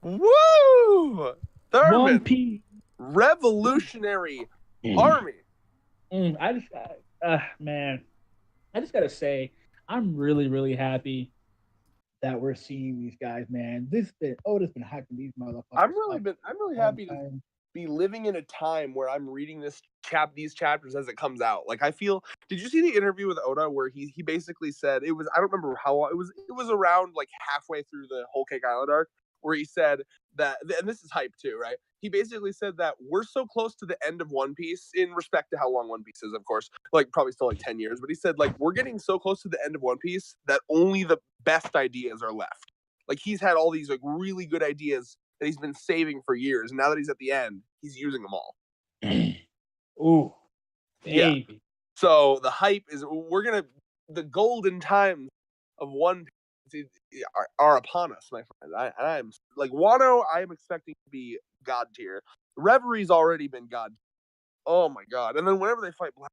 Woo! One Thurman, Piece. Revolutionary Mm. Army. I just, man, I just gotta say, I'm really, really happy that we're seeing these guys, man. This been Oda's been hyping these motherfuckers up I'm really a long happy to time. be living in a time where I'm reading these chapters as it comes out. Like I feel. Did you see the interview with Oda where he basically said it was, I don't remember how long it was around like halfway through the Whole Cake Island arc, where he said that, and this is hype too, right? He basically said that we're so close to the end of One Piece in respect to how long One Piece is, of course, like probably still like 10 years, but he said like we're getting so close to the end of One Piece that only the best ideas are left. Like he's had all these like really good ideas that he's been saving for years. And now that he's at the end, he's using them all. Ooh, Yeah. baby. So the hype is the golden times of One Piece are upon us, my friend. I'm like Wano. I am expecting to be god tier. Reverie's already been god. Oh my god! And then whenever they fight Black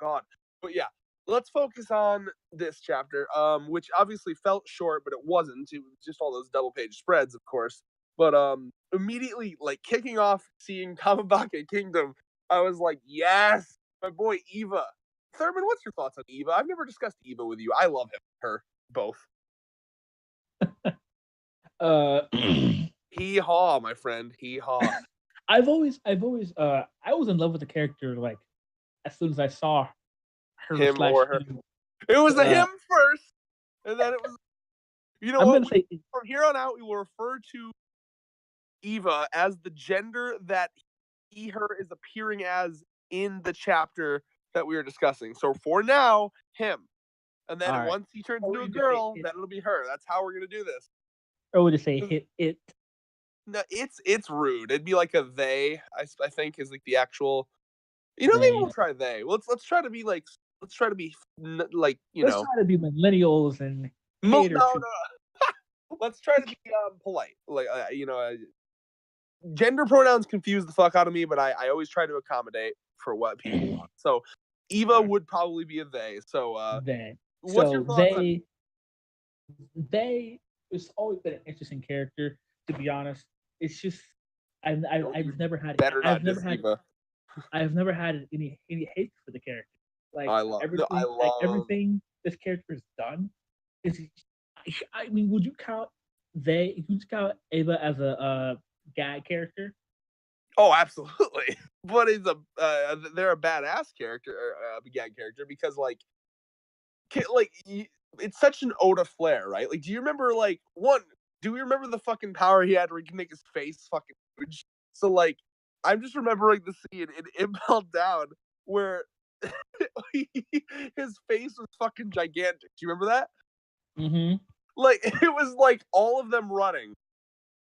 God, but yeah, let's focus on this chapter, which obviously felt short, but it wasn't. It was just all those double page spreads, of course. But immediately, like kicking off, seeing Kamabake Kingdom, I was like, yes, my boy Eva. Thurman, what's your thoughts on Eva? I've never discussed Eva with you. I love him, her, both. Uh, Hee haw, my friend. Hee haw. I was in love with the character like as soon as I saw her Him slash or her. him. It was a Uh, him first, and then it was. You know I'm what? gonna say, From here on out, we will refer to Eva as the gender that her is appearing as in the chapter that we are discussing. So for now, him. And then all right. once he turns Or into we a just say girl, it, then it'll be her. That's how we're gonna do this. or we just say hit it. No, it's rude. It'd be like a they. I think is like the actual. You know, maybe They. we'll try they. Let's try to be like let's try to be like Let's try to be millennials and no cater no. to. Let's try to be polite. Like gender pronouns confuse the fuck out of me, but I always try to accommodate for what people want. So Eva All right. would probably be a they. So They. what's your So thoughts on? they. It's always been an interesting character. To be honest, it's just Don't you better I've not never diss had Eva. I've never had any hate for the character. I love no, I Like love everything this character has done is. I mean, would you count they? Would you count Ava as a gag character? oh absolutely. But it's a they're a badass character or a gag character because like it's such an Oda flair, right? Like do you remember like one do we remember the fucking power he had where he can make his face fucking huge? So like I'm just remembering the scene in Impel Down where his face was fucking gigantic. Do you remember that? Mm-hmm. Like it was like all of them running,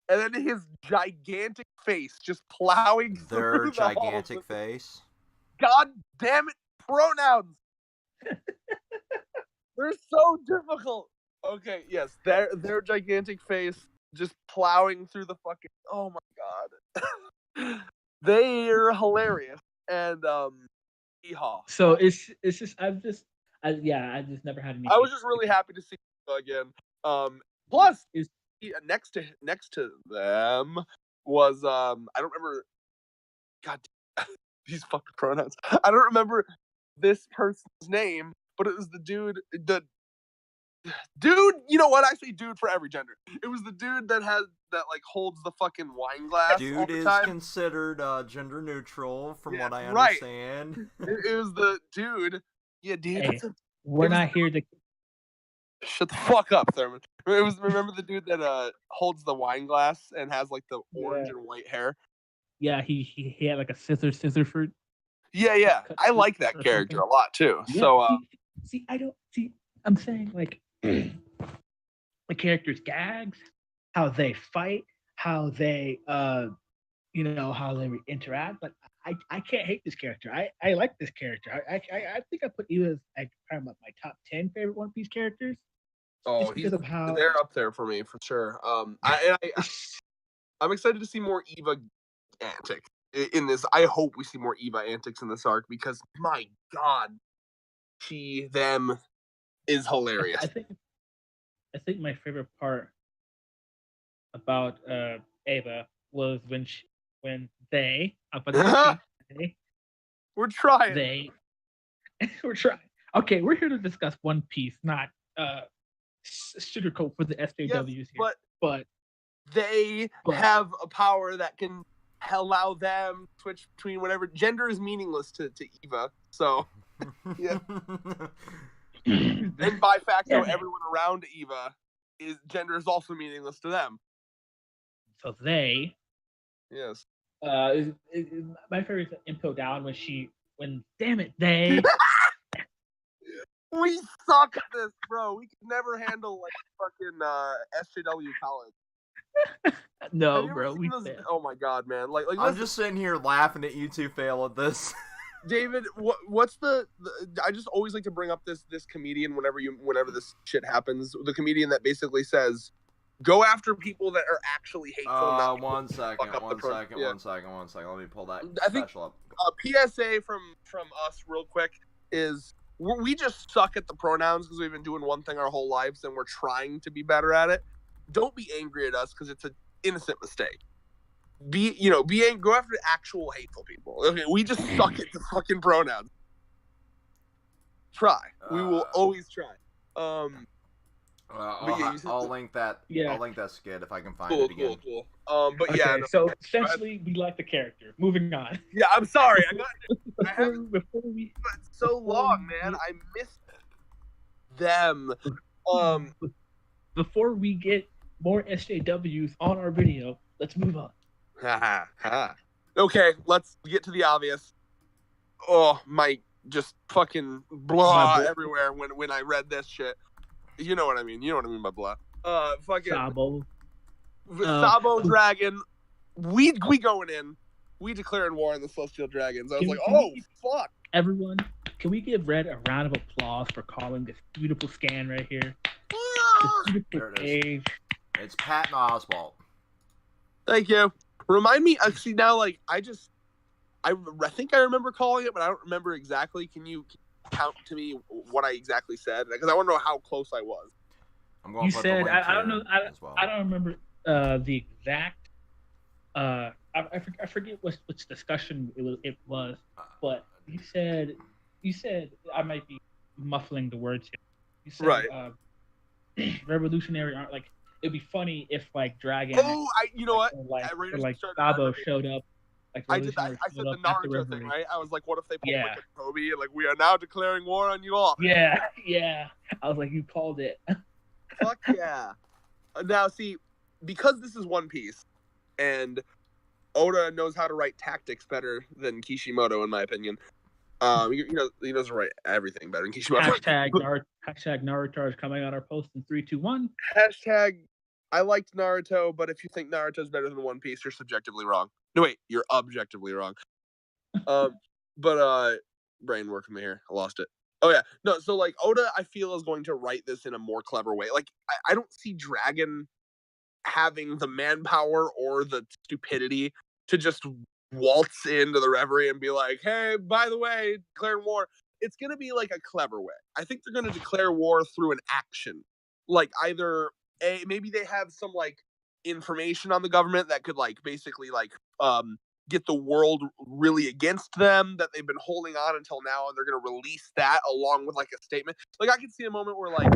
and then his gigantic face just plowing Their through the halls. gigantic face. God damn it, pronouns! They're so difficult. Okay, yes, their gigantic face just plowing through the fucking. Oh my god, they're hilarious. And yeehaw. So it's just I just never had any I was hate just for the really character. happy to see them again. Plus, Is next to them was I don't remember. God, these fucking pronouns. I don't remember this person's name, but it was the dude. The dude, you know what? Actually, dude for every gender. It was the dude that like holds the fucking wine glass all Dude the is time. considered gender neutral, from Yeah, what I right. understand. It was the dude. Yeah, dude. hey, It we're was not here to shut the fuck up, Thurman. It was remember the dude that holds the wine glass and has like the orange yeah and white hair. yeah he had like a scissor fruit Yeah, yeah. cut I like that or character something. a lot too. Yeah. So See I don't see. I'm saying like the characters' gags, how they fight, how they how they interact. Like I can't hate this character. I like this character. I think I put Eva as like kind of my top 10 favorite One Piece characters oh, just he's because of how they're up there for me for sure. I'm excited to see more Eva antics in this. I hope we see more Eva antics in this arc because my god, she them is I, hilarious. I think I think my favorite part about Ava was when they, I'm about to say We're trying. they we're trying. Okay, we're here to discuss One Piece, not sugarcoat for the SJWs Yes, here. But they have a power that can allow them to switch between whatever. Gender is meaningless to Eva, so yeah. And by facto, everyone around Eva gender is also meaningless to them. So they, yes. My favorite is Impo Down when damn it they. We suck at this, bro. We could never handle like fucking SJW college. No, bro. Oh my god, man! Like I'm just sitting here laughing at you two fail at this. David, what's the? I just always like to bring up this comedian whenever this shit happens. The comedian that basically says, "Go after people that are actually hateful." One second. Let me pull that special up. PSA from us real quick is we just suck at the pronouns because we've been doing one thing our whole lives and we're trying to be better at it. Don't be angry at us because it's an innocent mistake. Be angry. Go after actual hateful people. Okay, we just suck at the fucking pronouns. Try. We will always try. I'll link that. Yeah. I'll link that skit if I can find it again. Cool. So essentially, we like the character. Moving on. Yeah, I'm sorry. I haven't before we. It's so long, man. I missed them. Before we get more SJWs on our video, let's move on. Okay, let's get to the obvious. Oh, my just fucking blah everywhere when I read this shit. You know what I mean. You know what I mean by blah. Fucking Sabo Dragon. We going in. We declaring war on the Celestial Dragons. I was fuck. Everyone, can we give Redd a round of applause for calling this beautiful scan right here? This beautiful page. It's Patton Oswalt. Thank you. Remind me. See now, like I think I remember calling it, but I don't remember exactly. Can you count to me what I exactly said? Because I want to know how close I was. I'm going. You said I don't know. I don't remember the exact. I forget which discussion it was, but you said I might be muffling the words here. You said right. Revolutionary aren't like. It'd be funny if like Dragon. You know what? Like Sabo showed up. Like I said the Naruto thing, right? I was like, what if they pull like a Kobe and like we are now declaring war on you all? Yeah. I was like, you called it. Fuck yeah. Now see, because this is One Piece, and Oda knows how to write tactics better than Kishimoto, in my opinion. He doesn't write everything better than Kishimoto. Hashtag Naruto is coming on our post in 3, 2, 1. Hashtag I liked Naruto, but if you think Naruto's better than One Piece, you're subjectively wrong. No, wait, you're objectively wrong. Brain working me here. I lost it. Oh yeah, no. So like Oda, I feel is going to write this in a more clever way. Like I don't see Dragon having the manpower or the stupidity to just waltz into the reverie and be like, hey, by the way, declaring war. It's going to be like a clever way. I think they're going to declare war through an action. Like either maybe they have some like information on the government that could like basically like get the world really against them that they've been holding on until now, and they're going to release that along with like a statement. Like I could see a moment where like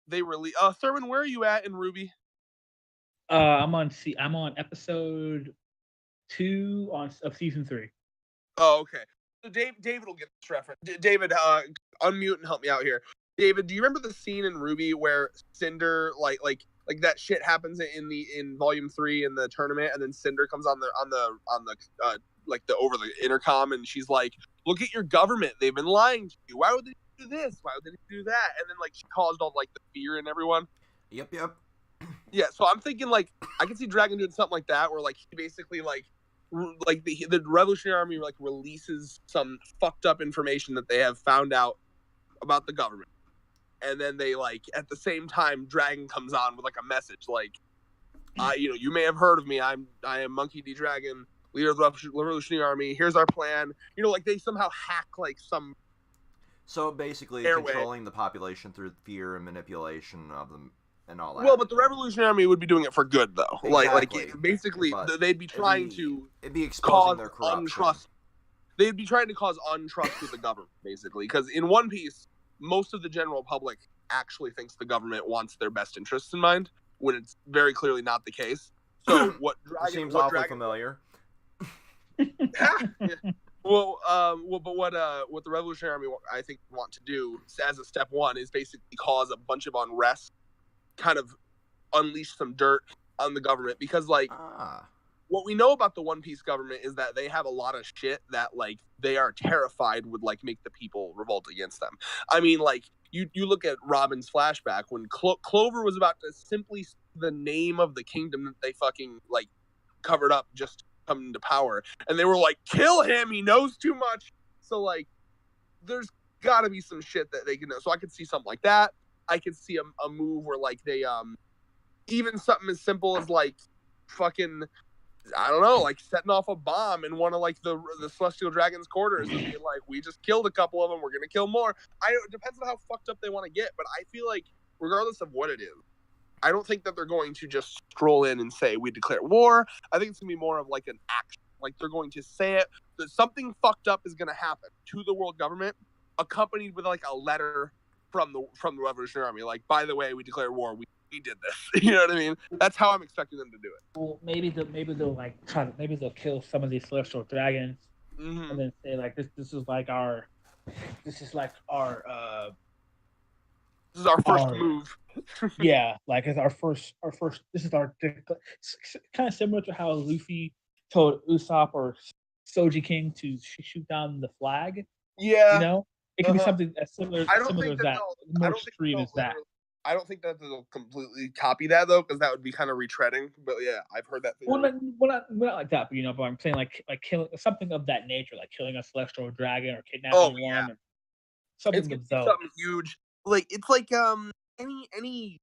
they release Thurman, where are you at in Ruby? I'm on episode 2 of season 3. Oh, okay. So David will get this reference. David, unmute and help me out here. David, do you remember the scene in Ruby where Cinder like that shit happens in volume 3 in the tournament, and then Cinder comes on the like the over the intercom, and she's like, "Look at your government. They've been lying to you. Why would they do this? Why would they do that?" And then like she caused all like the fear in everyone. Yep. Yeah, so I'm thinking like I can see Dragon doing something like that, where like he basically like the Revolutionary Army like releases some fucked up information that they have found out about the government, and then they like at the same time Dragon comes on with like a message like, you may have heard of me. I am Monkey D. Dragon, leader of the Revolutionary Army. Here's our plan. Like they somehow hack like some. So basically, controlling the population through fear and manipulation of them. and all that. Well, but the Revolutionary Army would be doing it for good, though. Exactly. Basically, But they'd be trying it'd be cause exposing their corruption. untrust. They'd be trying to cause untrust with the government, basically, because in One Piece, most of the general public actually thinks the government wants their best interests in mind, when it's very clearly not the case. So what seems awfully familiar. Yeah. Well, but what the Revolutionary Army I think want to do as a step one is basically cause a bunch of unrest, kind of unleash some dirt on the government, because what we know about the One Piece government is that they have a lot of shit that like they are terrified would like make the people revolt against them. I mean, like you look at Robin's flashback when Clover was about to simply the name of the kingdom that they fucking like covered up just come into power, and they were like, kill him, he knows too much. So like there's gotta be some shit that they can know. So I could see something like that. I could see a move where like they even something as simple as like fucking I don't know, like setting off a bomb in one of like the Celestial Dragon's quarters and being like, we just killed a couple of them, we're gonna kill more. It depends on how fucked up they want to get, but I feel like regardless of what it is, I don't think that they're going to just stroll in and say we declare war. I think it's gonna be more of like an action. Like they're going to say it that something fucked up is gonna happen to the world government, accompanied with like a letter from the Revolutionary Army. Like, by the way, we declare war. We did this. You know what I mean? That's how I'm expecting them to do it. Well, maybe they'll like maybe they'll kill some of these celestial dragons, and then say like this is our first move. Yeah, like it's our first. This is our kind of similar to how Luffy told Usopp or Soji King to shoot down the flag. Yeah, you know, it could be something as similar. I don't similar think to that. More extreme as that. I don't think that they'll completely copy that though, because that would be kind of retreading. But yeah, I've heard that. Well, not like that, but but I'm saying like killing something of that nature, like killing a celestial dragon or kidnapping one, or something of those. Something huge. Like it's like any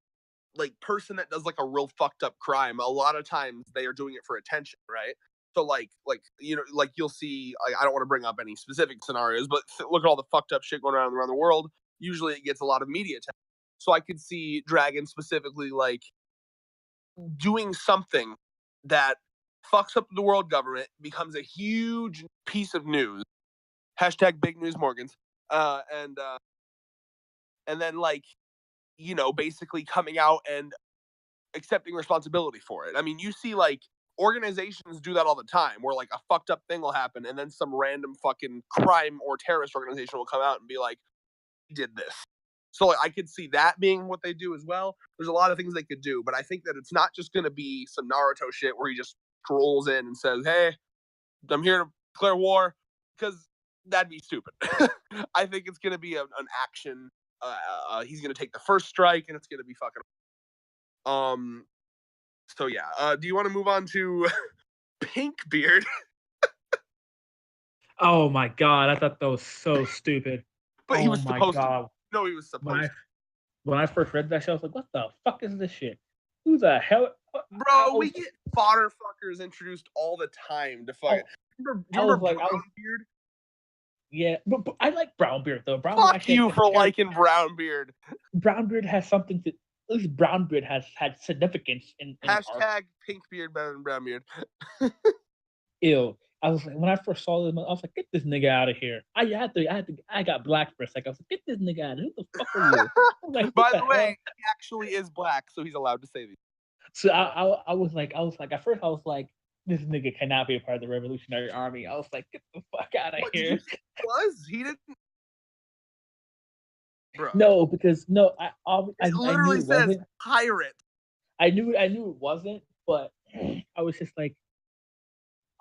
like person that does like a real fucked up crime. A lot of times they are doing it for attention, right? So like you know, like you'll see. I don't want to bring up any specific scenarios, but look at all the fucked up shit going around the world. Usually, it gets a lot of media attention. So I could see Dragon specifically like doing something that fucks up the world government, becomes a huge piece of news. Hashtag big news Morgans. And then like, you know, basically coming out and accepting responsibility for it. I mean, you see like organizations do that all the time where like a fucked up thing will happen and then some random fucking crime or terrorist organization will come out and be like, we did this. So like, I could see that being what they do as well. There's a lot of things they could do, but I think that it's not just going to be some Naruto shit where he just strolls in and says, hey, I'm here to declare war, because that'd be stupid. I think it's going to be an action. He's going to take the first strike and it's going to be fucking. So yeah. Do you want to move on to Pinkbeard? Oh my god, I thought that was so stupid. But he was supposed to. No, he was supposed to. When I first read that shit, I was like, what the fuck is this shit? Who the hell? Bro, we get fodder fuckers introduced all the time to fuck. Remember Brownbeard? Yeah, but I like Brownbeard though. Fuck you for liking Brownbeard. Brownbeard has something to. At least Brownbeard has had significance in hashtag Pinkbeard better than Brownbeard. Ew. I was like, when I first saw him, I was like, get this nigga out of here. I got black for a second. I was like, get this nigga out of here. Who the fuck are you? Like, by the way, he actually is black, so he's allowed to say these. So I was like, at first I was like, this nigga cannot be a part of the Revolutionary Army. I was like, get the fuck out of here. He didn't. Bro. No, because I literally knew it says wasn't. Pirate. I knew it wasn't, but I was just like,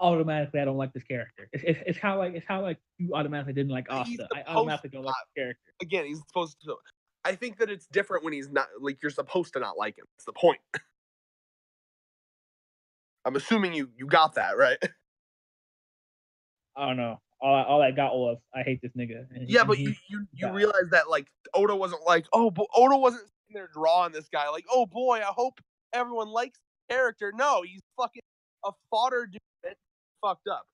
automatically I don't like this character. It's how like you automatically didn't like Asta. I automatically don't like the character. Again, he's supposed to. I think that it's different when he's not like you're supposed to not like him. That's the point. I'm assuming you got that right. I don't know. All I got was I hate this nigga. But you realize that like Oda wasn't like, oh, but Oda wasn't sitting there drawing this guy like, oh boy, I hope everyone likes the character. No, he's fucking a fodder dude that fucked up.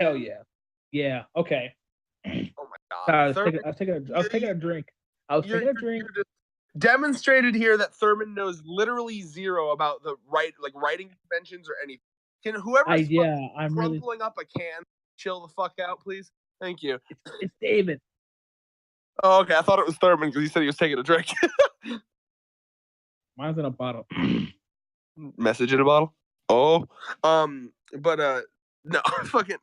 Hell yeah. Yeah, okay. Oh my God. I was Thurman, taking a drink. I was taking a drink. You're just demonstrated here that Thurman knows literally zero about the writing conventions or anything. Can whoever's I'm crumpling up a can chill the fuck out, please? Thank you. It's David. Oh, okay. I thought it was Thurman because he said he was taking a drink. Mine's in a bottle. Message in a bottle. Oh, but no, fucking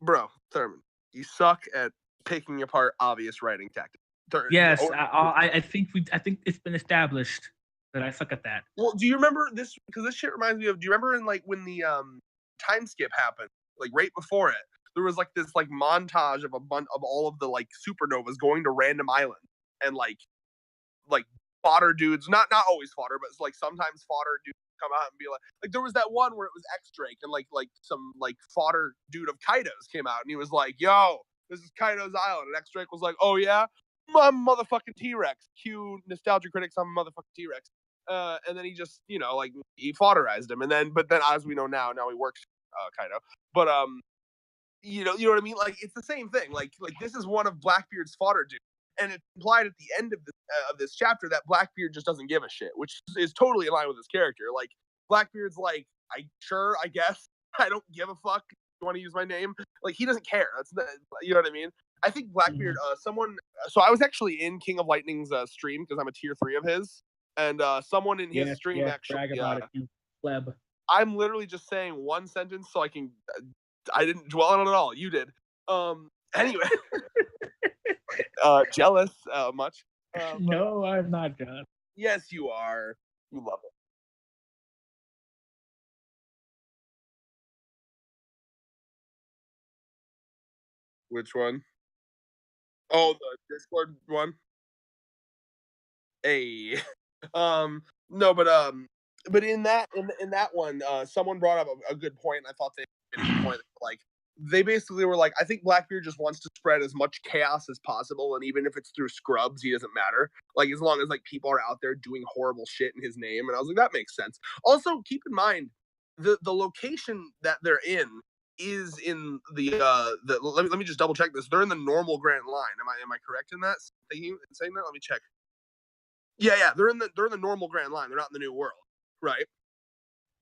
bro, Thurman, you suck at picking apart obvious writing tactics. Yes, I think it's been established that I suck at that. Well, do you remember this? Because this shit reminds me of. Do you remember in when the time skip happened? Like right before it, there was like this montage of a bunch of all of the supernovas going to random islands and like fodder dudes, not always fodder, but it's sometimes fodder dudes come out and be like there was that one where it was X Drake and some fodder dude of Kaido's came out and he was like, yo, this is Kaido's island, and X Drake was like, oh yeah, I'm motherfucking T-Rex. Cue nostalgia critics, I'm a motherfucking T-Rex. And then he just he fodderized him, but then as we know now he works Kaido, but you know what I mean, it's the same thing, like this is one of Blackbeard's fodder dudes. And it's implied at the end of this chapter that Blackbeard just doesn't give a shit, which is totally in line with his character. Like, Blackbeard's like, I guess, I don't give a fuck. You want to use my name? Like, he doesn't care. You know what I mean? I think Blackbeard, so I was actually in King of Lightning's stream because I'm a tier 3 of his, and someone in his stream actually, brag about it, you pleb. I'm literally just saying one sentence so I can, I didn't dwell on it at all. You did. Anyway. Jealous much? No, I'm not, John. Yes, you are. You love it. Which one? Oh, the Discord one. Hey, no, but in that one, someone brought up a good point, and I thought they made a good point. They basically were like, I think Blackbeard just wants to spread as much chaos as possible, and even if it's through scrubs, he doesn't matter. As long as people are out there doing horrible shit in his name. And I was like, that makes sense. Also, keep in mind the location that they're in is in the let me just double check this. They're in the normal Grand Line. Am I correct in that? Saying that? Let me check. Yeah, they're in the normal Grand Line. They're not in the New World, right?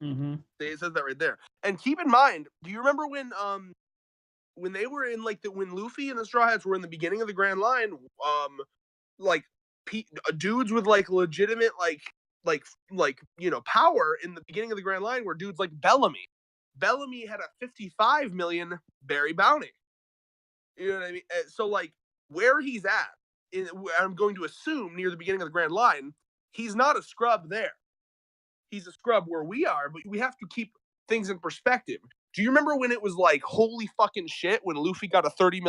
Mm-hmm. It says that right there. And keep in mind, do you remember when they were in when Luffy and the Straw Hats were in the beginning of the Grand Line, dudes with legitimate power in the beginning of the Grand Line were dudes like Bellamy. Bellamy had a 55 million berry bounty. You know what I mean? So where he's at, I'm going to assume near the beginning of the Grand Line, he's not a scrub there. He's a scrub where we are, but we have to keep things in perspective. Do you remember when it was holy fucking shit when Luffy got a 30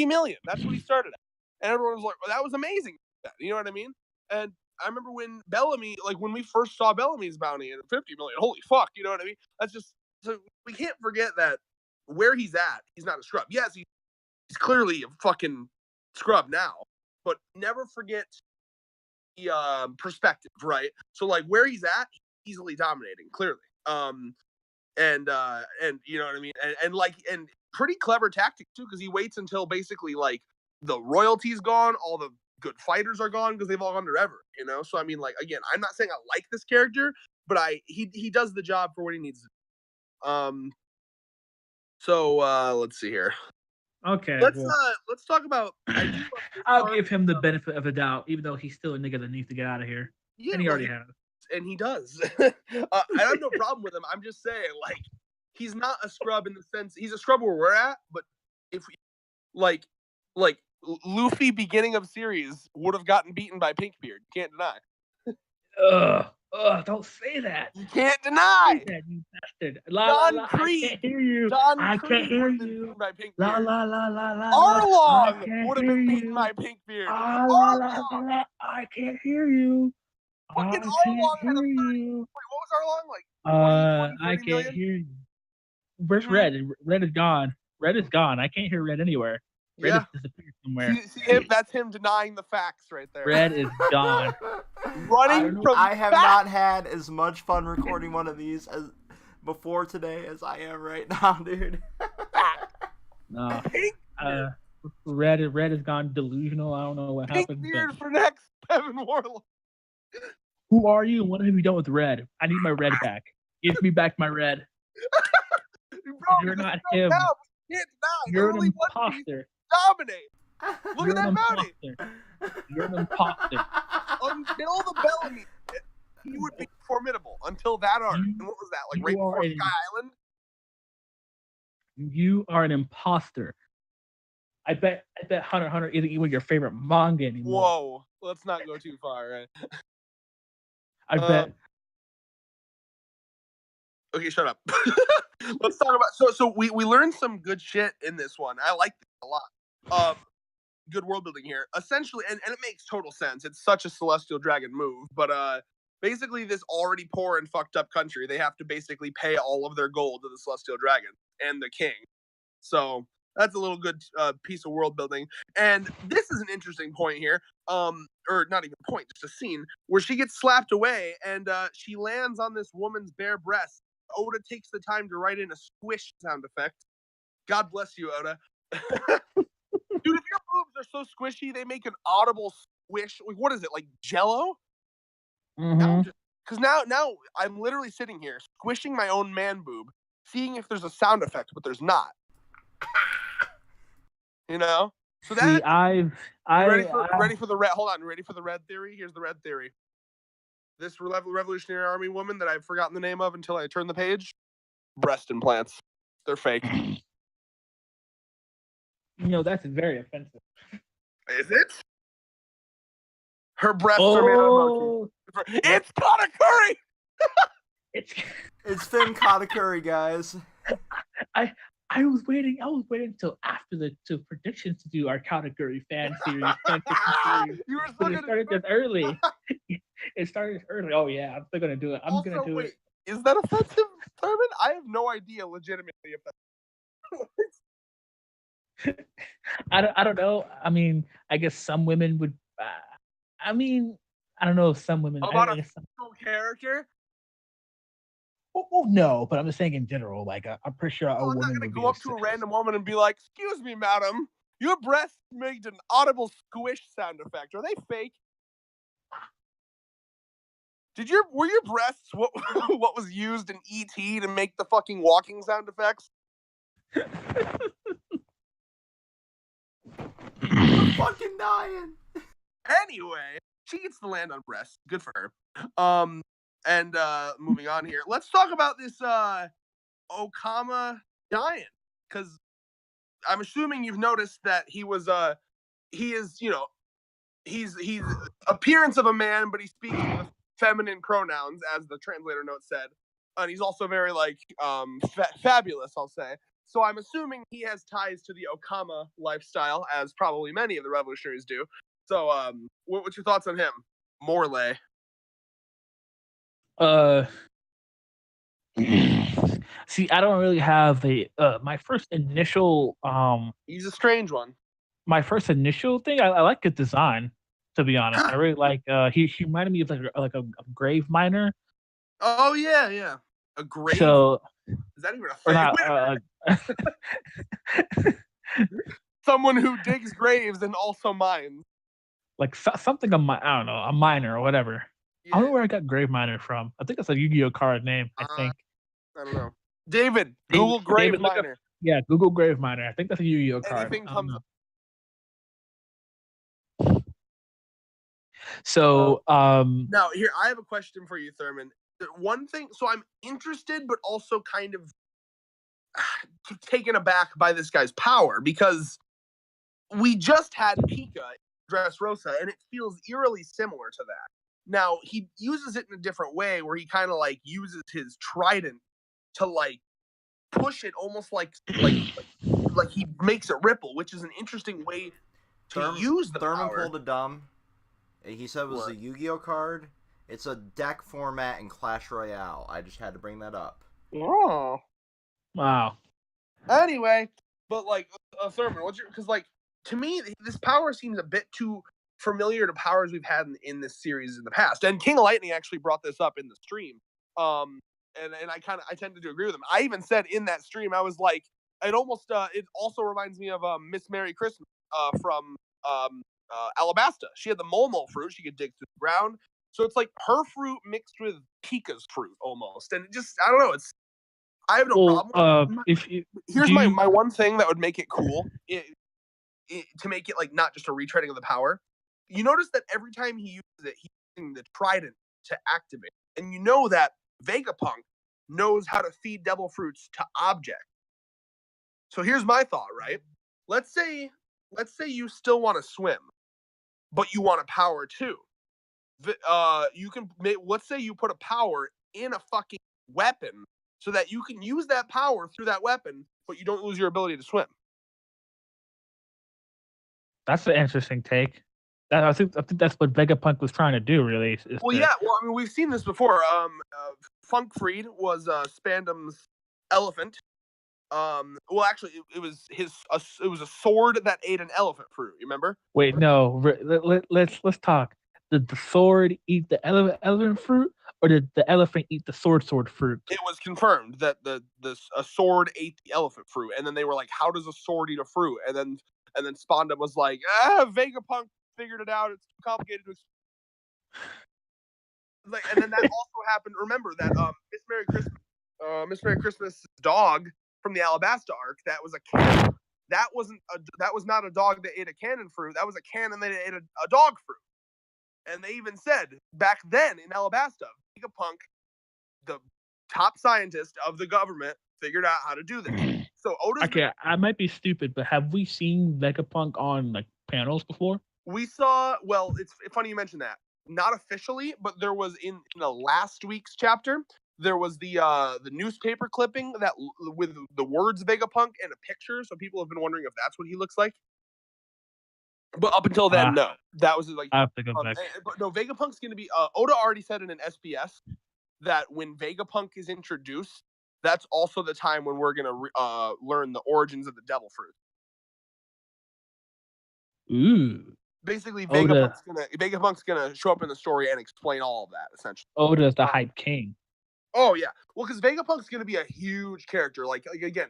million? That's what he started at. And everyone was like, well, that was amazing. You know what I mean? And I remember when Bellamy, when we first saw Bellamy's bounty at 50 million, holy fuck, you know what I mean? That's just, so we can't forget that where he's at, he's not a scrub. Yes, he's clearly a fucking scrub now, but never forget the perspective, right? So where he's at, he's easily dominating, clearly. And you know what I mean, and pretty clever tactic too, because he waits until basically the royalty's gone, all the good fighters are gone because they've all gone to Ever, you know. So I mean, again, I'm not saying I like this character, but he does the job for what he needs to do. So let's see here. Okay, let's talk about. I'll give him the benefit of the doubt, even though he's still a nigga that needs to get out of here, and he already has. And he does. I have no problem with him. I'm just saying, he's not a scrub in the sense he's a scrub where we're at. But if we, Luffy beginning of series would have gotten beaten by Pinkbeard. You can't deny. Don't say that. You can't deny. That, you bastard. Don Creed. I can't hear you. I can't hear you. By Pinkbeard. La la la la la. Arlong would have been beaten by Pinkbeard. I can't hear you. Fucking Arlong had a 30. Wait, what was Arlong 20, I can't hear you. Where's Red? Red is gone. Red is gone. I can't hear Red anywhere. Red has disappeared somewhere. See him? That's him denying the facts right there. Red is gone. I have not had as much fun recording one of these as before today as I am right now, dude. No. Redd has gone delusional. I don't know what Pink happened. beard But for next, Evan Warlock. who are you? And what have you done with Redd? I need my Redd back. Give me back my Redd. Bro, You're just not right him. now, we can't deny. You're an Literally One Piece imposter. dominate. Look You're at an that bounty. imposter. You're an imposter. Until the Bellamy, he would be formidable. Until that arc. And what was that? Like right before Sky Island? You are an imposter. I bet Hunter x Hunter isn't even your favorite manga anymore. Whoa. Let's not go too far, right? I bet. Okay, shut up. Let's talk about so we learned some good shit in this one. I like this a lot. Good world building here. Essentially, and it makes total sense. It's such a celestial dragon move, but basically this already poor and fucked up country, they have to basically pay all of their gold to the celestial dragon and the king. So that's a little good piece of world building. And this is an interesting point here. Or not even a point, just a scene where she gets slapped away and she lands on this woman's bare breast. Oda takes the time to write in a squish sound effect. God bless you, Oda. Dude, if your boobs are so squishy, they make an audible squish. Like, what is it, like Jello? Mm-hmm. Because now I'm literally sitting here squishing my own man boob, seeing if there's a sound effect, but there's not. You know? So that. See, ready for the red. Hold on, ready for the red theory? Here's the red theory. This Revolutionary Army woman that I've forgotten the name of until I turn the page. Breast implants. They're fake. That's very offensive. Is it? Her breasts are made out of mochi. It's Katakuri! It's Finn Katakuri, guys. I was waiting until after the predictions to do our Katakuri fan series. You were but it started this early. It started early. Oh yeah, I'm still gonna do it. I'm gonna do it. Is that offensive, Thurman? I have no idea. Legitimately offensive. I don't know. I mean, I guess some women would. I don't know if some women. About a fictional character? Oh no, but I'm just saying in general. Like I'm pretty sure a woman I'm not gonna go up to a random woman and be like, "Excuse me, madam, your breasts made an audible squish sound effect. Are they fake? Were your breasts what was used in E.T. to make the fucking walking sound effects?" I'm fucking dying. Anyway, she gets to land on breasts. Good for her. And moving on here, let's talk about this Okama giant, because I'm assuming you've noticed that he's appearance of a man, but he speaks with feminine pronouns, as the translator note said, and he's also very fabulous, I'll say. So I'm assuming he has ties to the Okama lifestyle, as probably many of the revolutionaries do. So what's your thoughts on him, Morley? See, I don't really have my first initial He's a strange one. My first initial thing, I like his design, to be honest. I really like he reminded me of like a grave miner. Oh yeah. A grave. So is that even a thing? Someone who digs graves and also mines. Like something I don't know, a miner or whatever. Yeah. I don't know where I got grave miner from. I think that's a Yu-Gi-Oh card name. I think. I don't know. David, Google grave miner. Yeah, Google grave miner. I think that's a Yu-Gi-Oh card. Anything comes up. So now here I have a question for you, Thurman. One thing, so I'm interested, but also kind of taken aback by this guy's power, because we just had Pika Dressrosa, and it feels eerily similar to that. Now he uses it in a different way, where he kind of like uses his trident to like push it, almost like he makes it ripple, which is an interesting way to use the Thurman power. pulled a dumb. He said it was a Yu-Gi-Oh card. It's a deck format in Clash Royale. I just had to bring that up. Oh, wow. Anyway, but like Thurman, because like to me this power seems a bit too familiar to powers we've had in this series in the past. And King of Lightning actually brought this up in the stream. And I tended to agree with him. I even said in that stream, I was like, it also reminds me of Miss Merry Christmas from Alabasta. She had the mole fruit. She could dig through the ground. So it's like her fruit mixed with Pika's fruit almost. And it just, I don't know. I have no problem with it. Here's my one thing that would make it cool to make it like not just a retreading of the power. You notice that every time he uses it, he's using the trident to activate. And you know that Vegapunk knows how to feed devil fruits to objects. So here's my thought, right? Let's say you still want to swim, but you want a power too. You can let's say you put a power in a fucking weapon so that you can use that power through that weapon, but you don't lose your ability to swim. That's an interesting take. I think that's what Vegapunk was trying to do, really. Yeah. Well, I mean, we've seen this before. Funkfried was Spandam's elephant. Well, actually, it was a sword that ate an elephant fruit. You remember? Wait, no. Let's talk. Did the sword eat the elephant fruit, or did the elephant eat the sword fruit? It was confirmed that a sword ate the elephant fruit, and then they were like, "How does a sword eat a fruit?" And then Spandam was like, Vegapunk figured it out. It's too complicated to explain. Like, and then that also happened. Remember that Miss Merry Christmas dog from the Alabasta arc. That was a cannon. That was not a dog that ate a cannon fruit. That was a cannon that ate a dog fruit. And they even said back then in Alabasta, Vegapunk, the top scientist of the government, figured out how to do this. So Oda's I might be stupid, but have we seen Vegapunk on like panels before? We saw. Well, it's funny you mentioned that. Not officially, but there was in the last week's chapter. There was the newspaper clipping that with the words Vegapunk and a picture. So people have been wondering if that's what he looks like. But up until then, no. That was like. I have to go back. But no, Vegapunk's going to be. Oda already said in an SBS that when Vegapunk is introduced, that's also the time when we're going to learn the origins of the devil fruit. Ooh. Basically, Vegapunk's gonna show up in the story and explain all of that, essentially. Oda's the hype king. Oh yeah, well, because Vegapunk's gonna be a huge character. Like again,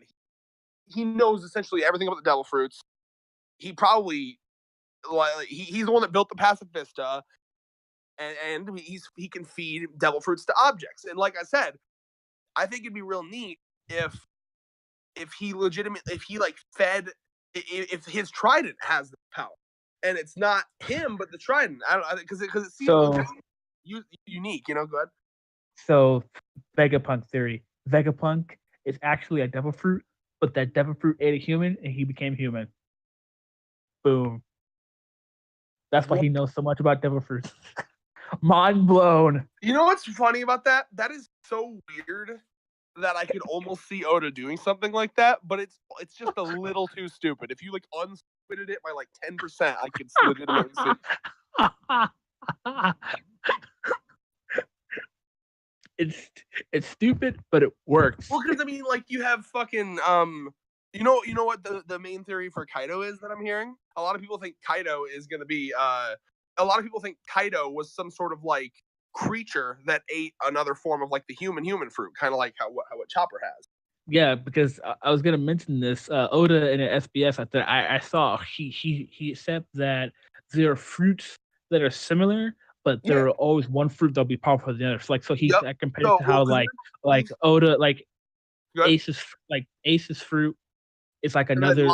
he knows essentially everything about the devil fruits. He probably he's the one that built the Pacifista, and he can feed devil fruits to objects. And like I said, I think it'd be real neat if he fed if his trident has the power. And it's not him, but the trident. I don't because it seems so unique. Go ahead. So, Vegapunk theory: Vegapunk is actually a devil fruit, but that devil fruit ate a human, and he became human. Boom. That's why he knows so much about devil fruits. Mind blown. You know what's funny about that? That is so weird that I could almost see Oda doing something like that, but it's just a little too stupid. If you unstupided it by like 10%, I could legitimately see. It's stupid, but it works. Well, because I mean, like you have fucking you know what the main theory for Kaido is that I'm hearing? A lot of people think Kaido is going to be a lot of people think Kaido was some sort of like creature that ate another form of like the human fruit, kind of like what Chopper has. Yeah, because I was gonna mention this. Oda in an SBS I saw he said that there are fruits that are similar, but there are always one fruit that'll be powerful than the other. So he's compared to how like Oda Ace's fruit is like another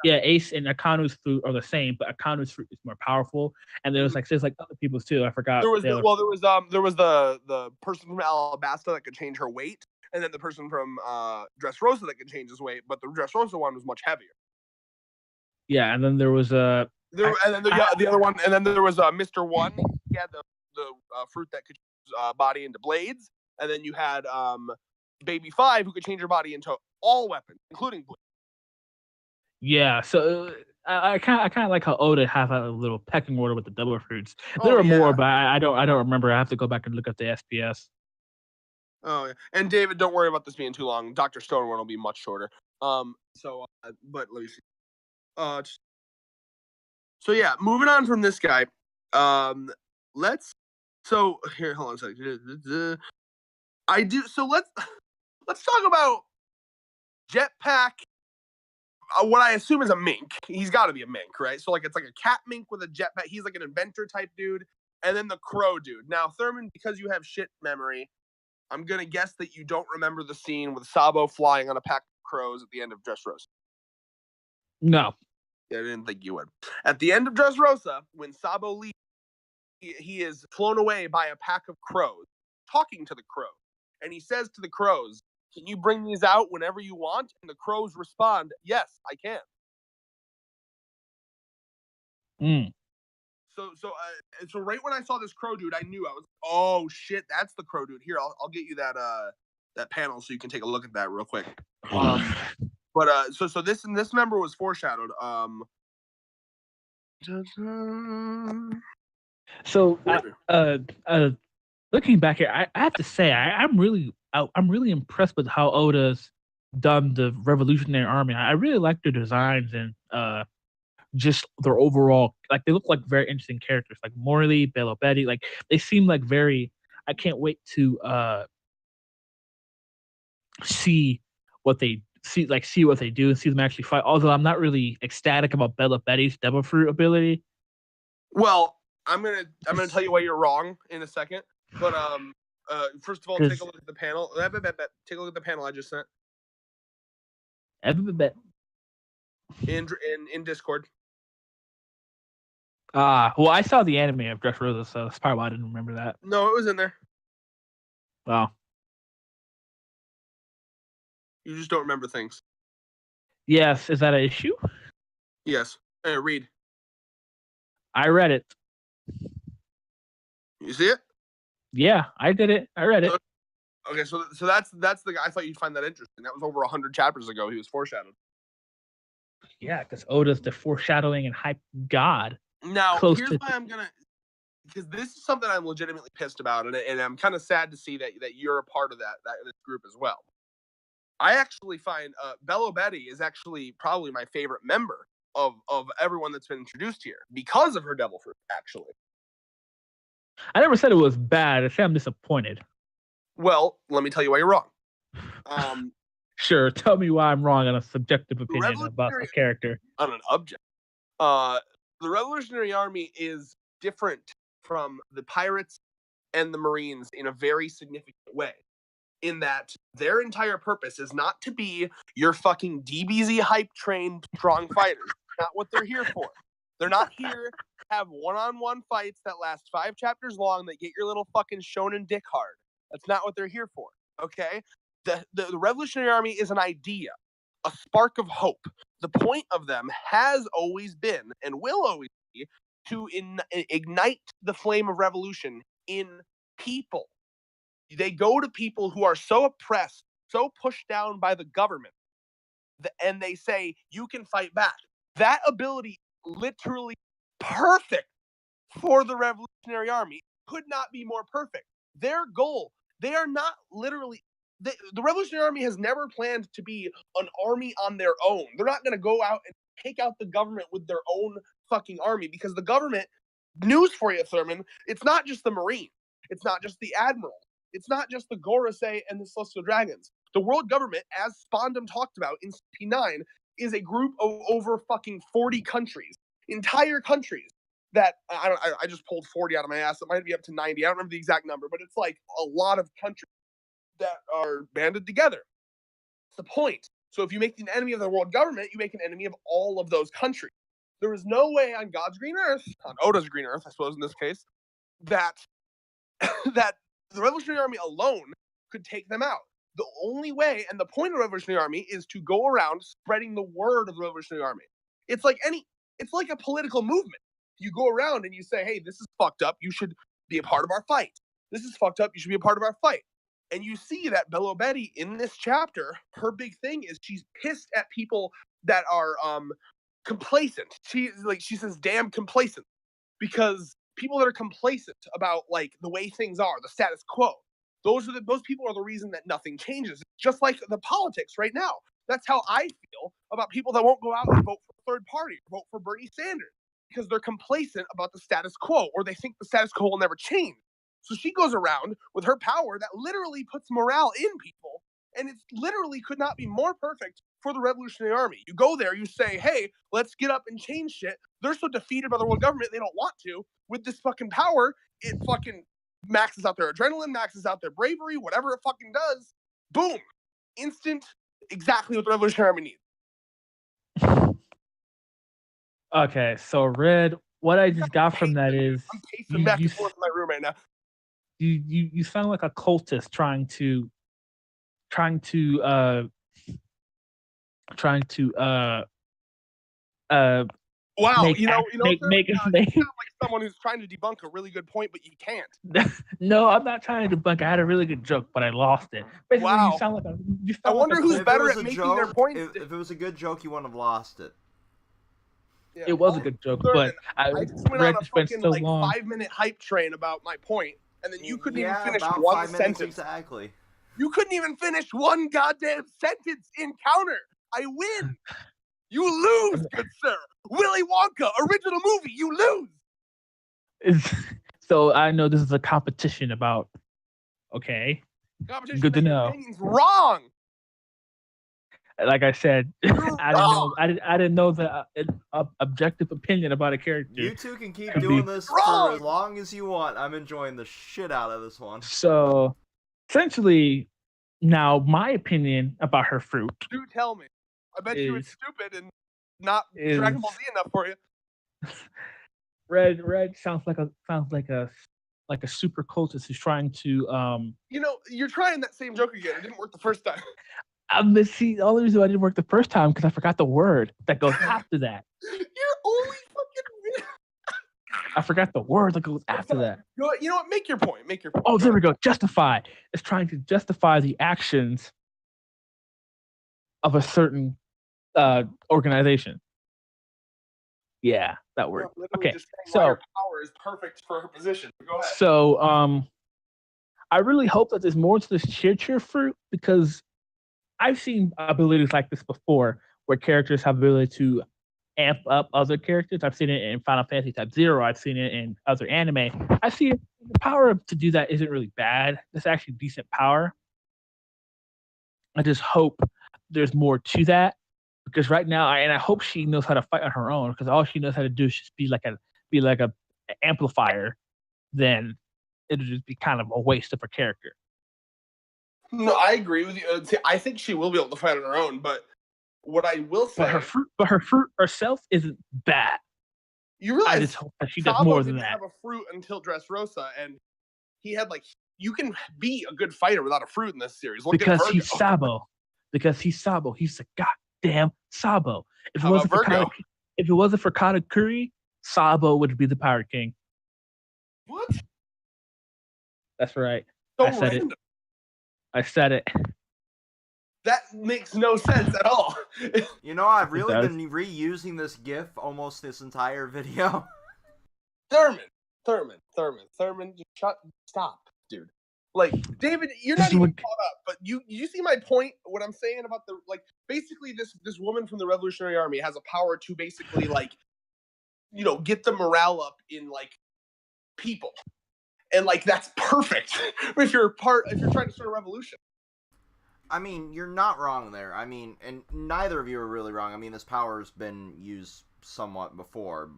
Ace and Akanu's fruit are the same, but Akanu's fruit is more powerful. And there's like other people's too. I forgot. There was the person from Alabasta that could change her weight, and then the person from Dressrosa that could change his weight, but the Dressrosa one was much heavier. Yeah, and then there was the other one, and then there was Mr. One. He had the fruit that could change body into blades, and then you had Baby 5 who could change her body into all weapons, including blades. Yeah, so I kind of like how Oda have a little pecking order with the devil fruits. There are more, but I don't remember. I have to go back and look at the SPS. Oh yeah, and David, don't worry about this being too long. Dr. Stone one will be much shorter. But let me see. So yeah, moving on from this guy. Let's hold on a second. Let's talk about jetpack, what I assume is a mink. He's got to be a mink, right? So like it's like a cat mink with a jetpack. He's like an inventor type dude, and then the crow dude. Now Thurman, because you have shit memory, I'm gonna guess that you don't remember the scene with Sabo flying on a pack of crows at the end of Dressrosa. No. I didn't think you would. At the end of Dressrosa, when Sabo leaves, he is flown away by a pack of crows, talking to the crows. And he says to the crows, "Can you bring these out whenever you want?" And the crows respond, "Yes, I can." So right when I saw this crow dude, I knew. I was, oh shit, that's the crow dude. Here, I'll get you that panel so you can take a look at that real quick. So this member was foreshadowed. So looking back here, I have to say I'm really impressed with how Oda's done the Revolutionary Army. I really like their designs and just their overall, like, they look like very interesting characters, like Morley, Bello Betty. Like, they seem like very. I can't wait to see what they do and see them actually fight. Although I'm not really ecstatic about Bello Betty's Devil Fruit ability. Well, I'm gonna tell you why you're wrong in a second. But first of all, take a look at the panel. Take a look at the panel I just sent. In Discord. Well, I saw the anime of Dressrosa, so that's probably why I didn't remember that. No, it was in there. Wow. You just don't remember things. Yes, is that an issue? Yes. Hey, read. I read it. You see it? Yeah, I did it. I read it. Okay, so that's the guy. I thought you'd find that interesting. That was over 100 chapters ago. He was foreshadowed. Yeah, because Oda's the foreshadowing and hype god. Now, here's why I'm gonna, because this is something I'm legitimately pissed about, and I'm kind of sad to see that you're a part of that this group as well. I actually find Bello Betty is actually probably my favorite member of everyone that's been introduced here because of her Devil Fruit, actually. I never said it was bad. I said I'm disappointed. Well, let me tell you why you're wrong. Sure, tell me why I'm wrong on a subjective opinion about the character. On an object. The Revolutionary Army is different from the pirates and the Marines in a very significant way. In that their entire purpose is not to be your fucking DBZ hype trained strong fighters. Not what they're here for. They're not here to have one-on-one fights that last 5 chapters long that get your little fucking shonen dick hard. That's not what they're here for. Okay? The Revolutionary Army is an idea, a spark of hope. The point of them has always been and will always be to ignite the flame of revolution in people. They go to people who are so oppressed, so pushed down by the government, and they say, you can fight back. That ability literally perfect for the Revolutionary Army. Could not be more perfect. Their goal, they are not literally, the Revolutionary Army has never planned to be an army on their own. They're not going to go out and take out the government with their own fucking army, because the government, news for you, Thurman, it's not just the Marine. It's not just the Admiral. It's not just the Gorosei and the Celestial Dragons. The world government, as Spondum talked about in CP9, is a group of over fucking 40 countries, entire countries that I just pulled 40 out of my ass. It might be up to 90. I don't remember the exact number, but it's like a lot of countries that are banded together. That's the point. So if you make an enemy of the world government, you make an enemy of all of those countries. There is no way on God's green earth, on Oda's green earth, I suppose in this case, that that the Revolutionary Army alone could take them out. The only way, and the point of the Revolutionary Army, is to go around spreading the word of the Revolutionary Army. It's like a political movement. You go around and you say, hey, this is fucked up. You should be a part of our fight. This is fucked up. You should be a part of our fight. And you see that Bello Betty in this chapter, her big thing is she's pissed at people that are complacent. She says, damn complacent. Because people that are complacent about like the way things are, the status quo, those people are the reason that nothing changes. It's just like the politics right now. That's how I feel about people that won't go out and vote for a third party, or vote for Bernie Sanders, because they're complacent about the status quo, or they think the status quo will never change. So she goes around with her power that literally puts morale in people, and it literally could not be more perfect for the Revolutionary Army. You go there, you say, hey, let's get up and change shit. They're so defeated by the world government, they don't want to. With this fucking power, it fucking maxes out their adrenaline, maxes out their bravery, whatever it fucking does. Boom. Instant, exactly what the Revolutionary Army needs. Okay, so Red, what I just got from that is I'm pacing back and forth in my room right now. You sound like a cultist trying to Wow, make like someone who's trying to debunk a really good point, but you can't. No, I'm not trying to debunk. I had a really good joke, but I lost it. Basically, wow. you sound like a. I wonder who's better at making joke, their points. If it was a good joke, you wouldn't have lost it. Yeah, it was a good joke, but I just went on a fucking like 5-minute hype train about my point, and then you couldn't even finish about one 5 minutes sentence. exactly. You couldn't even finish one goddamn sentence in counter. I win. You lose, good sir. Willy Wonka, original movie, you lose. So I know this is a competition about. Okay. Competition good to know. Opinion's wrong. Like I said, I didn't know the objective opinion about a character. You two can keep doing this for as long as you want. I'm enjoying the shit out of this one. So, essentially, now my opinion about her fruit. Do tell me. I bet you it's stupid and not Dragon Ball Z enough for you. Red sounds like a super cultist who's trying to you're trying that same joke again. It didn't work the first time. See, the only reason why it didn't work the first time because I forgot the word that goes after that. You're only fucking. I forgot the word that goes after that. You know what? Make your point. Oh, there we go. Justify. It's trying to justify the actions of a certain organization. Yeah, that word. Okay, so her power is perfect for her position. Go ahead. So, I really hope that there's more to this cheer fruit because I've seen abilities like this before, where characters have the ability to amp up other characters. I've seen it in Final Fantasy Type 0. I've seen it in other anime. I see it, the power to do that isn't really bad. It's actually decent power. I just hope there's more to that because right now, I hope she knows how to fight on her own because all she knows how to do is just be like a amplifier. Then it'll just be kind of a waste of her character. No, I agree with you. See, I think she will be able to fight on her own, but what I will say, but her fruit herself isn't bad. You realize I just hope that she does more than that. Have a fruit until Dressrosa, and he had you can be a good fighter without a fruit in this series. Because he's Sabo. He's a goddamn Sabo. If it wasn't for Katakuri, Sabo would be the Pirate King. What? That's right. So I said random. it. I said it. That makes no sense at all. I've really been reusing this GIF almost this entire video. Thurman, just stop, dude. David, you're not even caught up, but you see my point, what I'm saying about basically this woman from the Revolutionary Army has a power to basically get the morale up in people. And that's perfect if you're trying to start a revolution. I mean, you're not wrong there. I mean, and neither of you are really wrong. I mean, this power's been used somewhat before.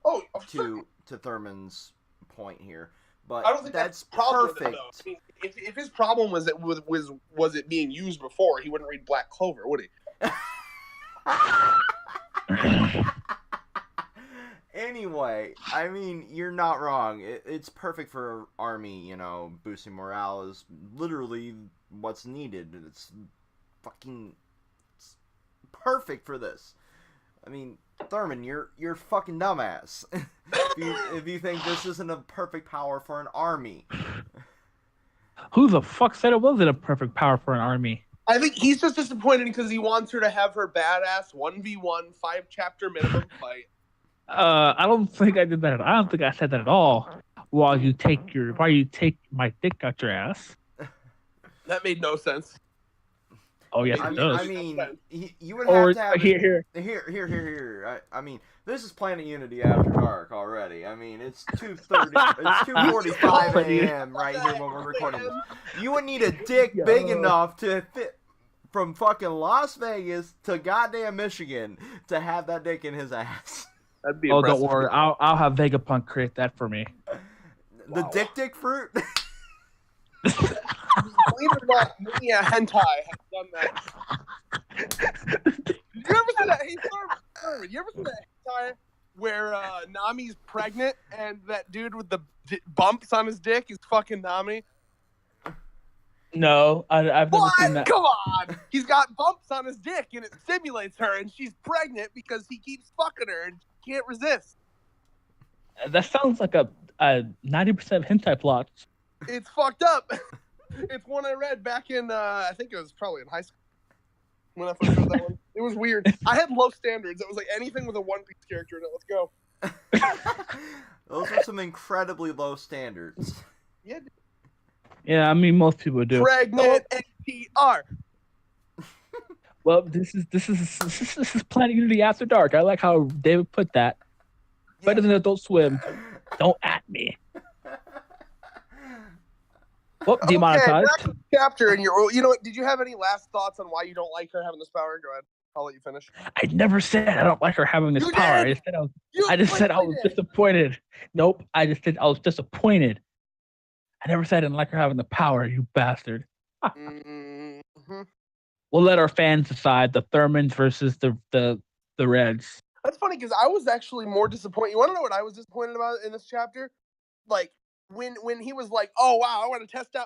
Oh, to Thurman's point here, but I don't think that's perfect. perfect. I mean, if his problem was it being used before, he wouldn't read Black Clover, would he? Anyway, I mean, you're not wrong. It's perfect for army, boosting morale is literally what's needed. It's perfect for this. I mean, Thurman, you're fucking dumbass. if you think this isn't a perfect power for an army. Who the fuck said it wasn't a perfect power for an army? I think he's just disappointed because he wants her to have her badass 1v1 5-chapter minimum fight. I don't think I did that. I don't think I said that at all. While you take my dick out your ass. That made no sense. Oh yes, it does. I mean, you would have to have here. I mean, this is Planet Unity After Dark already. I mean, it's 2:30. It's 2:45 a.m. right here when we're recording this. You would need a dick big enough to fit from fucking Las Vegas to goddamn Michigan to have that dick in his ass. That'd be Oh, impressive. don't worry. I'll have Vegapunk create that for me. The dick fruit? Believe it or not, Mania Hentai has done that. You ever see that? Hey, Thurman, you ever see that hentai where Nami's pregnant and that dude with the bumps on his dick is fucking Nami? No, I've never seen that. Come on! He's got bumps on his dick and it stimulates her and she's pregnant because he keeps fucking her and she can't resist. That sounds like a 90% hentai plot. It's fucked up. It's one I read back in, I think it was probably in high school when I first read that one. It was weird. I had low standards. It was like anything with a One Piece character in it. Let's go. Those are some incredibly low standards. Yeah. Yeah, I mean most people do. Pregnant NTR. Well, this is Planet Unity After Dark. I like how David put that. Better than Adult Swim. Don't at me. Whoop, demonetized. Back to the chapter, and you know what? Did you have any last thoughts on why you don't like her having this power? Go ahead. I'll let you finish. I never said I don't like her having this power. Did. I just said I was disappointed. Nope. I just said I was disappointed. I never said I didn't like her having the power, you bastard. Mm-hmm. We'll let our fans decide the Thurmans versus the Reds. That's funny because I was actually more disappointed. You want to know what I was disappointed about in this chapter? Like when he was like, "Oh wow, I want to test out."